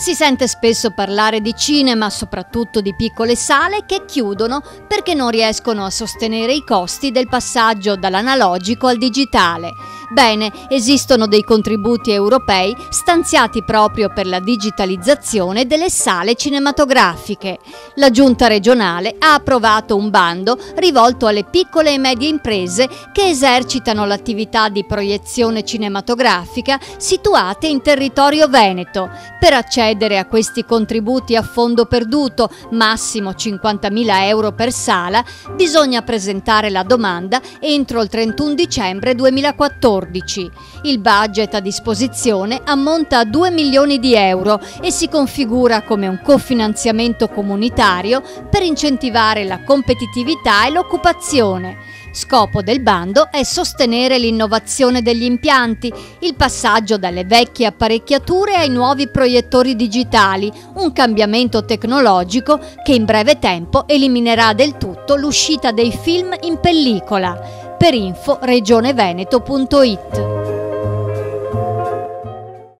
Si sente spesso parlare di cinema, soprattutto di piccole sale, che chiudono perché non riescono a sostenere i costi del passaggio dall'analogico al digitale. Bene, esistono dei contributi europei stanziati proprio per la digitalizzazione delle sale cinematografiche. La Giunta regionale ha approvato un bando rivolto alle piccole e medie imprese che esercitano l'attività di proiezione cinematografica situate in territorio veneto. Per accedere a questi contributi a fondo perduto, massimo 50.000 euro per sala, bisogna presentare la domanda entro il 31 dicembre 2014. Il budget a disposizione ammonta a 2 milioni di euro e si configura come un cofinanziamento comunitario per incentivare la competitività e l'occupazione. Scopo del bando è sostenere l'innovazione degli impianti, il passaggio dalle vecchie apparecchiature ai nuovi proiettori digitali, un cambiamento tecnologico che in breve tempo eliminerà del tutto l'uscita dei film in pellicola. Per info regioneveneto.it